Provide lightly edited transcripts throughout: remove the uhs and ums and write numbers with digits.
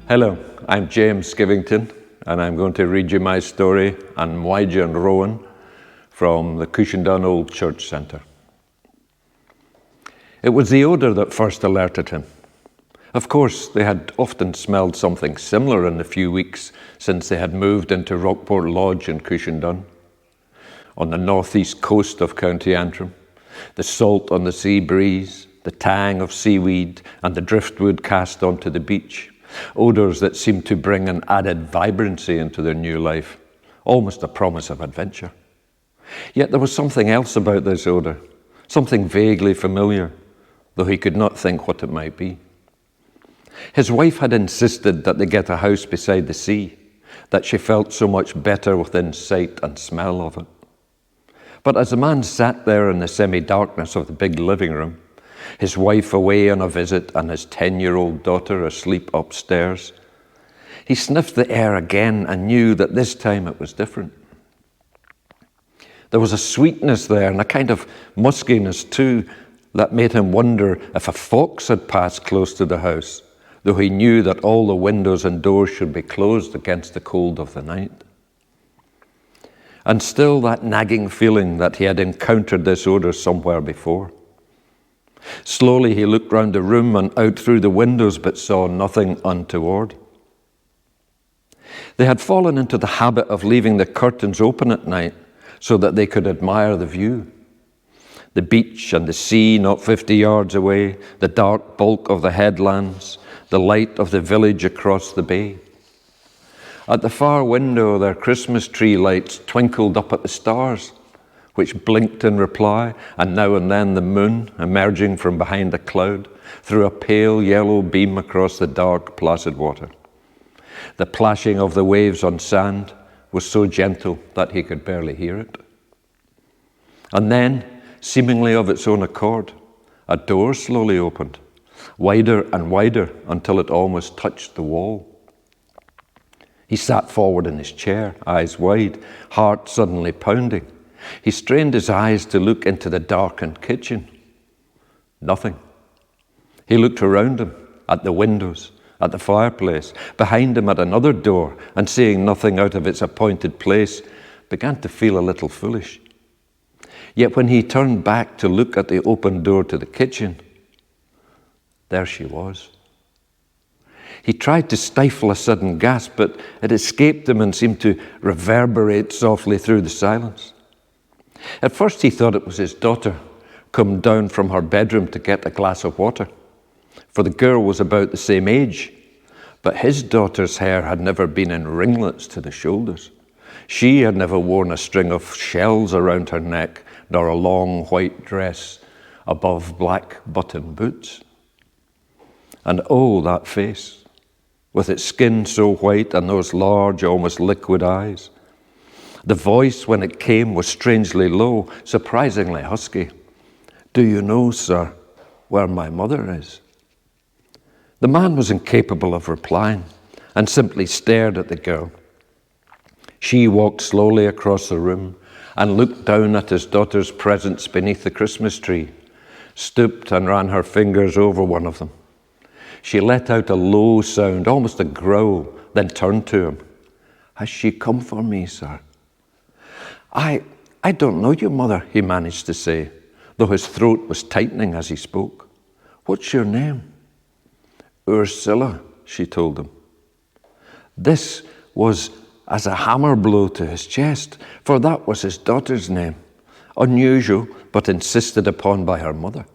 Hello, I'm James Skivington, and I'm going to read you my story on Mwaija and Rowan from the Cushendun Old Church Centre. It was the odour that first alerted him. Of course, they had often smelled something similar in the few weeks since they had moved into Rockport Lodge in Cushendun, on the northeast coast of County Antrim. The salt on the sea breeze, the tang of seaweed, and the driftwood cast onto the beach. Odours that seemed to bring an added vibrancy into their new life, almost a promise of adventure. Yet there was something else about this odour, something vaguely familiar, though he could not think what it might be. His wife had insisted that they get a house beside the sea, that she felt so much better within sight and smell of it. But as the man sat there in the semi-darkness of the big living room, his wife away on a visit and his 10-year-old daughter asleep upstairs, he sniffed the air again and knew that this time it was different. There was a sweetness there and a kind of muskiness too that made him wonder if a fox had passed close to the house, though he knew that all the windows and doors should be closed against the cold of the night. And still that nagging feeling that he had encountered this odour somewhere before. Slowly he looked round the room and out through the windows, but saw nothing untoward. They had fallen into the habit of leaving the curtains open at night so that they could admire the view. The beach and the sea not 50 yards away, the dark bulk of the headlands, the light of the village across the bay. At the far window, their Christmas tree lights twinkled up at the stars, which blinked in reply, and now and then the moon, emerging from behind a cloud, threw a pale yellow beam across the dark, placid water. The plashing of the waves on sand was so gentle that he could barely hear it. And then, seemingly of its own accord, a door slowly opened, wider and wider until it almost touched the wall. He sat forward in his chair, eyes wide, heart suddenly pounding. He strained his eyes to look into the darkened kitchen. Nothing. He looked around him, at the windows, at the fireplace, behind him at another door, and seeing nothing out of its appointed place, began to feel a little foolish. Yet when he turned back to look at the open door to the kitchen, there she was. He tried to stifle a sudden gasp, but it escaped him and seemed to reverberate softly through the silence. At first he thought it was his daughter, come down from her bedroom to get a glass of water, for the girl was about the same age, but his daughter's hair had never been in ringlets to the shoulders. She had never worn a string of shells around her neck, nor a long white dress above black button boots. And oh, that face, with its skin so white and those large, almost liquid eyes. The voice, when it came, was strangely low, surprisingly husky. "Do you know, sir, where my mother is?" The man was incapable of replying and simply stared at the girl. She walked slowly across the room and looked down at his daughter's presents beneath the Christmas tree, stooped and ran her fingers over one of them. She let out a low sound, almost a growl, then turned to him. "Has she come for me, sir?" I don't know you, mother," he managed to say, though his throat was tightening as he spoke. "What's your name?" "Ursula," she told him. This was as a hammer blow to his chest, for that was his daughter's name, unusual but insisted upon by her mother.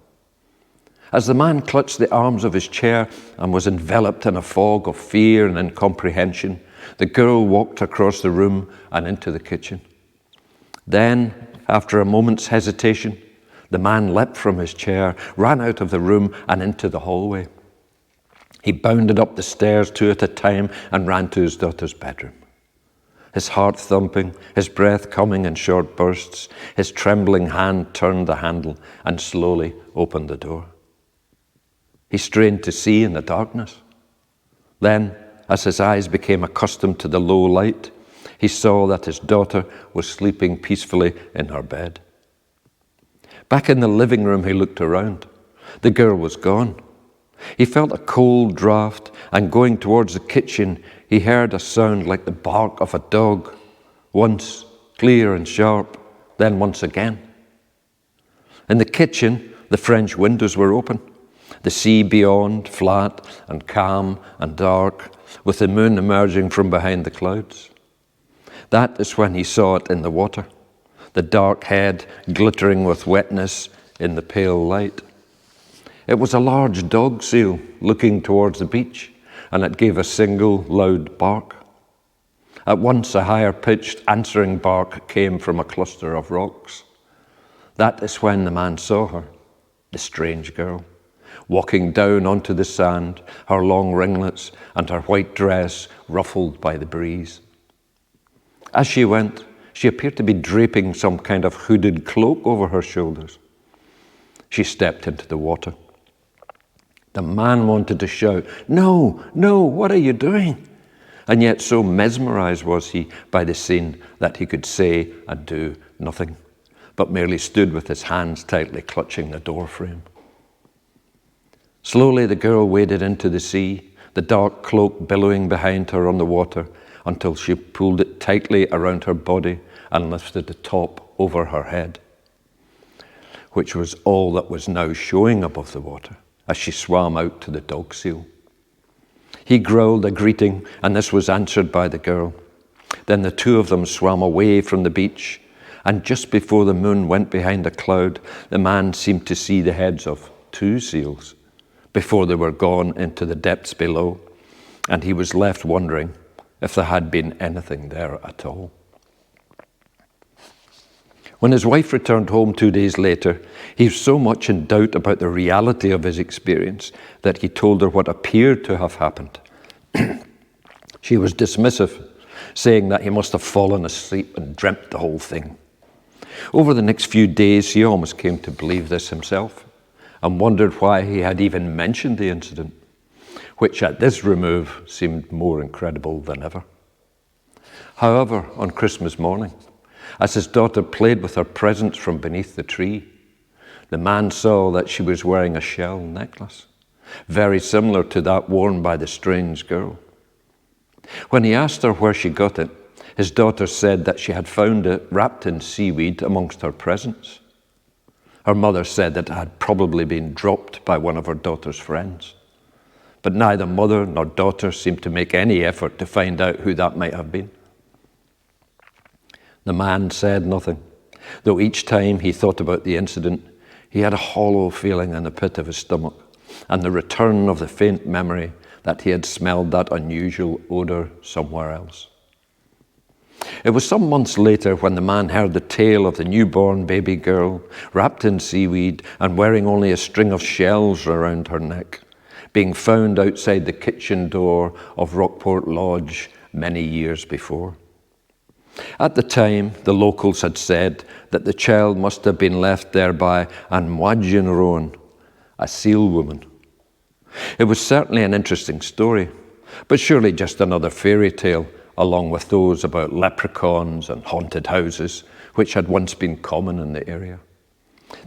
As the man clutched the arms of his chair and was enveloped in a fog of fear and incomprehension, the girl walked across the room and into the kitchen. Then, after a moment's hesitation, the man leapt from his chair, ran out of the room and into the hallway. He bounded up the stairs two at a time and ran to his daughter's bedroom. His heart thumping, his breath coming in short bursts, his trembling hand turned the handle and slowly opened the door. He strained to see in the darkness. Then, as his eyes became accustomed to the low light, he saw that his daughter was sleeping peacefully in her bed. Back in the living room, he looked around. The girl was gone. He felt a cold draught, and going towards the kitchen, he heard a sound like the bark of a dog, once clear and sharp, then once again. In the kitchen, the French windows were open, the sea beyond, flat and calm and dark, with the moon emerging from behind the clouds. That is when he saw it in the water, the dark head glittering with wetness in the pale light. It was a large dog seal looking towards the beach, and it gave a single loud bark. At once a higher-pitched answering bark came from a cluster of rocks. That is when the man saw her, the strange girl, walking down onto the sand, her long ringlets and her white dress ruffled by the breeze. As she went, she appeared to be draping some kind of hooded cloak over her shoulders. She stepped into the water. The man wanted to shout, "No, no, what are you doing?" And yet so mesmerized was he by the scene that he could say and do nothing, but merely stood with his hands tightly clutching the door frame. Slowly the girl waded into the sea, the dark cloak billowing behind her on the water, until she pulled it tightly around her body and lifted the top over her head, which was all that was now showing above the water as she swam out to the dog seal. He growled a greeting, and this was answered by the girl. Then the two of them swam away from the beach, and just before the moon went behind a cloud, the man seemed to see the heads of 2 seals before they were gone into the depths below, and he was left wondering if there had been anything there at all. When his wife returned home 2 days later, he was so much in doubt about the reality of his experience that he told her what appeared to have happened. She was dismissive, saying that he must have fallen asleep and dreamt the whole thing. Over the next few days, he almost came to believe this himself and wondered why he had even mentioned the incident, which at this remove seemed more incredible than ever. However, on Christmas morning, as his daughter played with her presents from beneath the tree, the man saw that she was wearing a shell necklace, very similar to that worn by the strange girl. When he asked her where she got it, his daughter said that she had found it wrapped in seaweed amongst her presents. Her mother said that it had probably been dropped by one of her daughter's friends, but neither mother nor daughter seemed to make any effort to find out who that might have been. The man said nothing, though each time he thought about the incident, he had a hollow feeling in the pit of his stomach and the return of the faint memory that he had smelled that unusual odor somewhere else. It was some months later when the man heard the tale of the newborn baby girl wrapped in seaweed and wearing only a string of shells around her neck, being found outside the kitchen door of Rockport Lodge many years before. At the time, the locals had said that the child must have been left there by An Mwajan Rowan, a seal woman. It was certainly an interesting story, but surely just another fairy tale along with those about leprechauns and haunted houses, which had once been common in the area.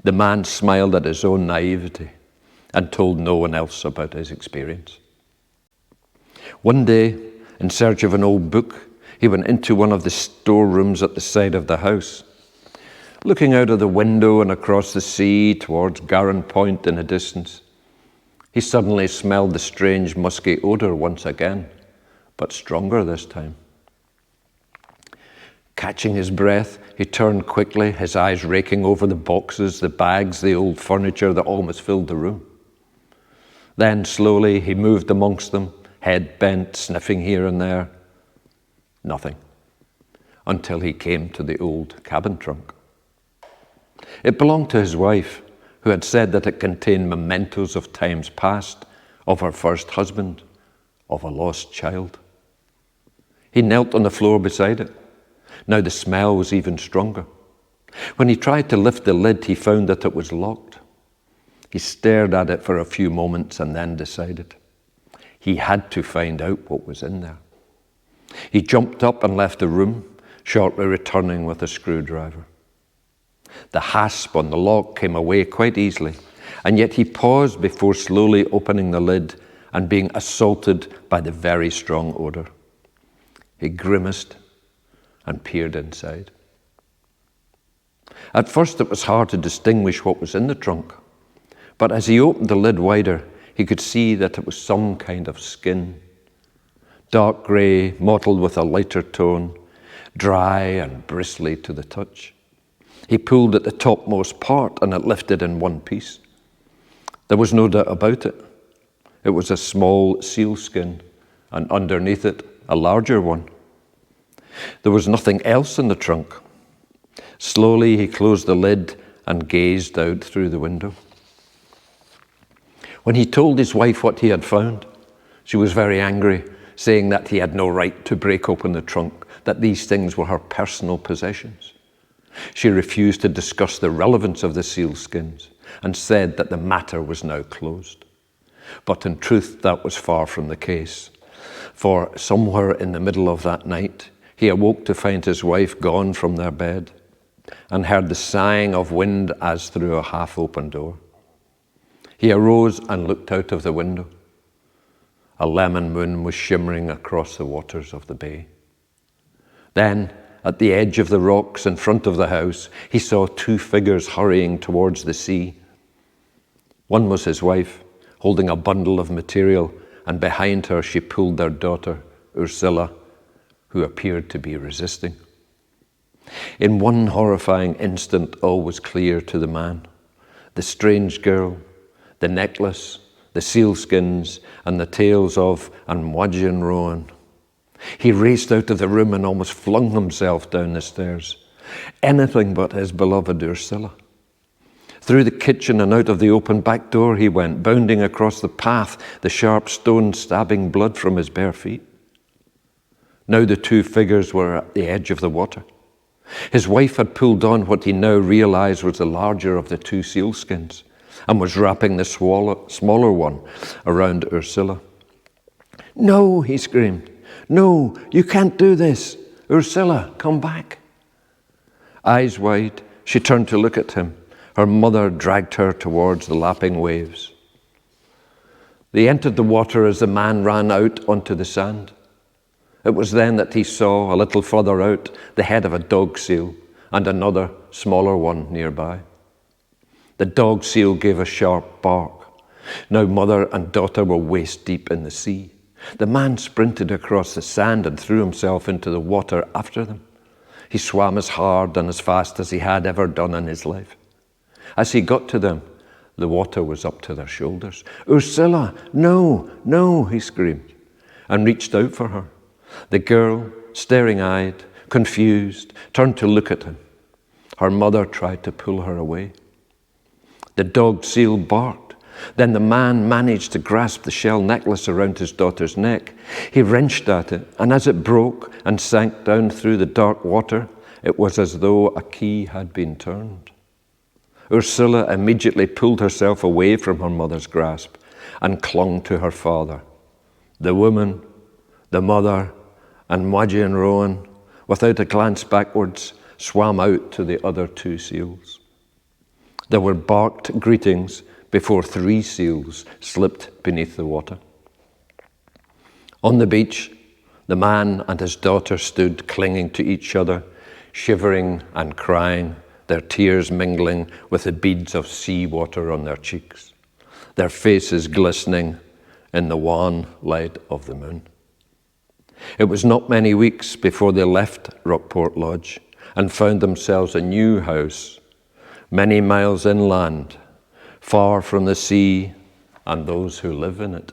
The man smiled at his own naivety and told no one else about his experience. One day, in search of an old book, he went into one of the storerooms at the side of the house. Looking out of the window and across the sea towards Garran Point in the distance, he suddenly smelled the strange musky odor once again, but stronger this time. Catching his breath, he turned quickly, his eyes raking over the boxes, the bags, the old furniture that almost filled the room. Then slowly he moved amongst them, head bent, sniffing here and there. Nothing, until he came to the old cabin trunk. It belonged to his wife, who had said that it contained mementos of times past, of her first husband, of a lost child. He knelt on the floor beside it. Now the smell was even stronger. When he tried to lift the lid, he found that it was locked. He stared at it for a few moments and then decided he had to find out what was in there. He jumped up and left the room, shortly returning with a screwdriver. The hasp on the lock came away quite easily, And yet he paused before slowly opening the lid and being assaulted by the very strong odor. He grimaced and peered inside. At first it was hard to distinguish what was in the trunk, but as he opened the lid wider, he could see that it was some kind of skin, dark grey, mottled with a lighter tone, dry and bristly to the touch. He pulled at the topmost part and it lifted in one piece. There was no doubt about it. It was a small seal skin, and underneath it, a larger one. There was nothing else in the trunk. Slowly he closed the lid and gazed out through the window. When he told his wife what he had found, she was very angry, saying that he had no right to break open the trunk, that these things were her personal possessions. She refused to discuss the relevance of the seal skins and said that the matter was now closed. But in truth, that was far from the case. For somewhere in the middle of that night, he awoke to find his wife gone from their bed and heard the sighing of wind as through a half-open door. He arose and looked out of the window. A lemon moon was shimmering across the waters of the bay. Then, at the edge of the rocks in front of the house, he saw two figures hurrying towards the sea. One was his wife, holding a bundle of material, and behind her she pulled their daughter, Ursula, who appeared to be resisting. In one horrifying instant, all was clear to the man. The strange girl, the necklace, the sealskins, and the tales of Anwadjian Rowan. He raced out of the room and almost flung himself down the stairs. Anything but his beloved Ursula. Through the kitchen and out of the open back door he went, bounding across the path, the sharp stones stabbing blood from his bare feet. Now the two figures were at the edge of the water. His wife had pulled on what he now realized was the larger of the two sealskins and was wrapping the smaller one around Ursula. "No," he screamed. "No, you can't do this. Ursula, come back." Eyes wide, she turned to look at him. Her mother dragged her towards the lapping waves. They entered the water as the man ran out onto the sand. It was then that he saw, a little further out, the head of a dog seal and another, smaller one nearby. The dog seal gave a sharp bark. Now mother and daughter were waist deep in the sea. The man sprinted across the sand and threw himself into the water after them. He swam as hard and as fast as he had ever done in his life. As he got to them, the water was up to their shoulders. "Ursula, no, no," he screamed, and reached out for her. The girl, staring-eyed, confused, turned to look at him. Her mother tried to pull her away. The dog seal barked. Then the man managed to grasp the shell necklace around his daughter's neck. He wrenched at it, and as it broke and sank down through the dark water, it was as though a key had been turned. Ursula immediately pulled herself away from her mother's grasp and clung to her father. The woman, the mother, and Anwadjian Rowan, without a glance backwards, swam out to the other two seals. There were barked greetings before 3 seals slipped beneath the water. On the beach, the man and his daughter stood clinging to each other, shivering and crying, their tears mingling with the beads of sea water on their cheeks, their faces glistening in the wan light of the moon. It was not many weeks before they left Rockport Lodge and found themselves a new house, many miles inland, far from the sea and those who live in it.